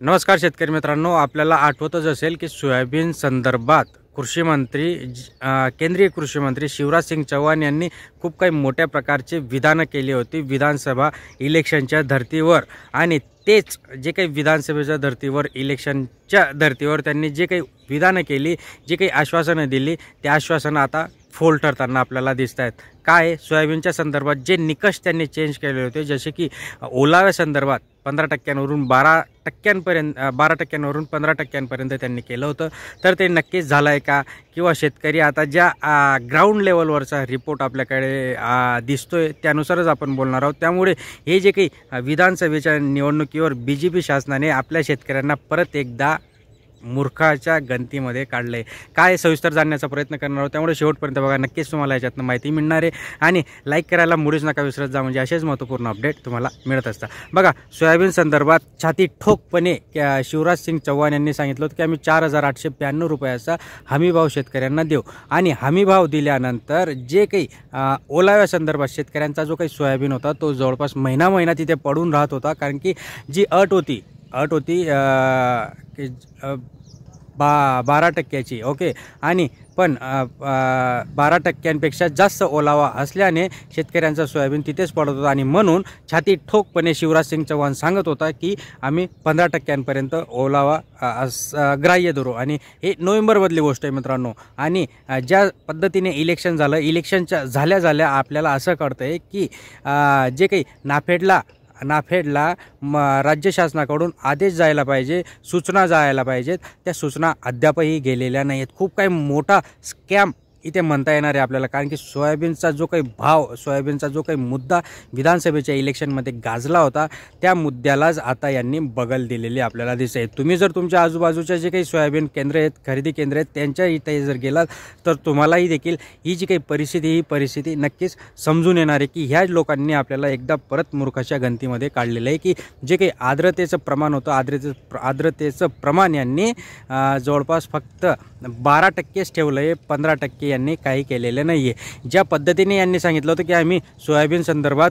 नमस्कार शेतकरी मित्रांनो, आपल्याला आठवतच असेल की सोयाबीन संदर्भात केंद्रीय कृषी मंत्री शिवराज सिंग चौहान यांनी खूप काही मोठ्या प्रकारचे विधानं केली होती विधानसभा इलेक्शनच्या धर्तीवर। आणि तेच जे काही विधानसभेच्या धर्तीवर इलेक्शनच्या धर्तीवर त्यांनी जे काही विधानं केली, जे काही आश्वासनं दिली, त्या आश्वासनं आता फोल ठरताना आपल्याला दिसत आहेत। काय सोयाबीनच्या संदर्भात जे निकष त्यांनी चेंज केले होते, जसे की ओलाव्या संदर्भात 15%वरून 12%वरून 15%पर्यंत त्यांनी केलं होतं, तर ते नक्कीच झालं आहे का? किंवा शेतकरी आता ज्या ग्राउंड लेवलवरचा रिपोर्ट आपल्याकडे दिसतोय त्यानुसारच आपण बोलणार आहोत। त्यामुळे हे जे काही विधानसभेच्या निवडणुकीवर BJP शासनाने आपल्या शेतकऱ्यांना परत एकदा मूर्खाच्या गंतीमध्ये काढले, काय सविस्तर जाणण्याचा प्रयत्न करणार आहोत। त्यामुळे शेवटपर्यंत बघा, नक्कीच तुम्हाला याच्यातनं माहिती मिळणार आहे। आणि लाईक करायला मुळीच नका विसरत जा, म्हणजे असेच महत्त्वपूर्ण अपडेट तुम्हाला मिळत असतात। बघा, सोयाबीन संदर्भात छाती ठोकपणे शिवराज सिंग चौहान यांनी सांगितलं होतं की आम्ही 4892 रुपयाचा हमीभाव शेतकऱ्यांना देऊ। आणि हमीभाव दिल्यानंतर जे काही ओलाव्या संदर्भात शेतकऱ्यांचा जो काही सोयाबीन होता तो जवळपास महिना तिथे पडून राहत होता, कारण की जी अट होती 12%ची, ओके। आणि पण 12%पेक्षा जास्त ओलावा असल्याने शेतकऱ्यांचा सोयाबीन तिथेच पडत होता। आणि म्हणून छाती ठोकपणे शिवराज सिंग चौहान सांगत होता की आम्ही 15%पर्यंत ओलावा ग्राह्य धरू। आणि हे नोव्हेंबरमधली गोष्ट आहे मित्रांनो। आणि ज्या पद्धतीने इलेक्शन झालं, इलेक्शनच्या झाल्या आपल्याला असं कळतं आहे की जे काही नाफेडला राज्य शासनाकडून आदेश जायला पाहिजे, सूचना जायला पाहिजेत, त्या सूचना अद्यापही गेलेल्या नाही आहेत। खूप काही मोठा स्कॅम इथे म्हणता येणार आहे आपल्याला, कारण की सोयाबीनचा जो काही मुद्दा विधानसभेच्या इलेक्शनमध्ये गाजला होता, त्या मुद्द्यालाच आता यांनी बगल दिलेली आपल्याला दिसते। तुम्ही जर तुमच्या आजूबाजूच्या जे काही सोयाबीन केंद्र आहेत, खरेदी केंद्र आहेत, त्यांच्या इथे जर गेलात तर तुम्हालाही देखील ही जी काही परिस्थिती नक्कीच समजून येणार आहे की ह्या लोकांनी आपल्याला एकदा परत मूर्खाच्या गंतीमध्ये काढलेलं आहे। की जे काही आर्द्रतेचं प्रमाण होतं, आर्द्रतेचं प्रमाण यांनी जवळपास फक्त 12%च ठेवलं आहे, 15% यांनी काही केलेलं नाही आहे। ज्या पद्धतीने यांनी सांगितलं होतं की आम्ही सोयाबीन संदर्भात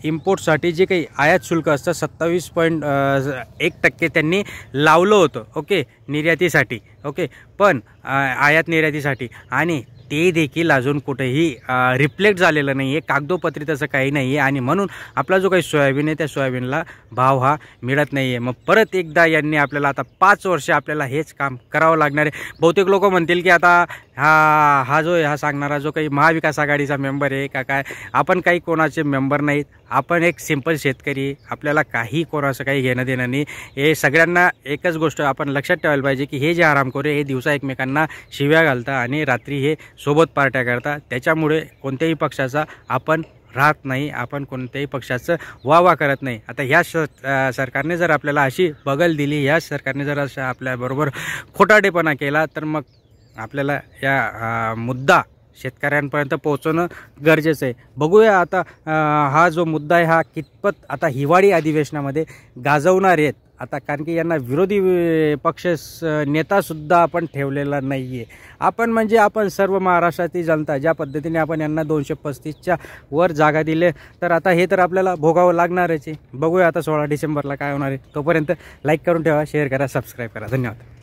इम्पोर्टसाठी जे काही आयात शुल्क असतं 27.1% त्यांनी लावलं होतं, ओके, निर्यातीसाठी, ओके, पण आयात निर्यातीसाठी, आणि ते देखील अजून कुठेही रिफ्लेक्ट झालेलं नाही आहे, कागदोपत्री तसं काही नाही आहे। आणि म्हणून आपला जो काही सोयाबीन आहे त्या सोयाबीनला भाव हा मिळत नाही आहे। मग परत एकदा यांनी आपल्याला आता 5 वर्ष आपल्याला हेच काम करावं लागणार आहे। बहुतेक लोक म्हणतील की आता हा सांगणारा जो काही महाविकास आघाडीचा मेंबर आहे का काय, आपण काही कोणाचे मेंबर नाहीत, आपण एक सिंपल शेतकरी, आपल्याला काही कोणाचं काही घेणं देणं नाही। हे सगळ्यांना एकच गोष्ट आपण लक्षात ठेवायला पाहिजे की हे जे आरामखोरे हे दिवसा एकमेकांना शिव्या घालतात आणि रात्री हे सोबत पार्ट्या करतात, त्याच्यामुळे कोणत्याही पक्षाचा आपण राहत नाही, आपण कोणत्याही पक्षाचं वाह करत नाही। आता ह्या सरकारने जर आपल्याला अशी बगल दिली, ह्या सरकारने जर असं आपल्याबरोबर खोटाडेपणा केला, तर मग आपल्याला या मुद्दा शेतकऱ्यांपर्यंत पोहोचवणं गरजेचं आहे। बघूया आता हा जो मुद्दा आहे हा कितपत आता हिवाळी अधिवेशनामध्ये गाजवणार आहेत आता, कारण की यांना विरोधी पक्ष नेतासुद्धा आपण ठेवलेला नाही आहे। आपण सर्व महाराष्ट्रातील जनता, ज्या पद्धतीने आपण यांना 235च्या वर जागा दिले, तर आता हे तर आपल्याला भोगावं लागणारच आहे। बघूया आता 16 डिसेंबरला काय होणार आहे। तोपर्यंत लाईक करून ठेवा, शेअर करा, सबस्क्राईब करा। धन्यवाद।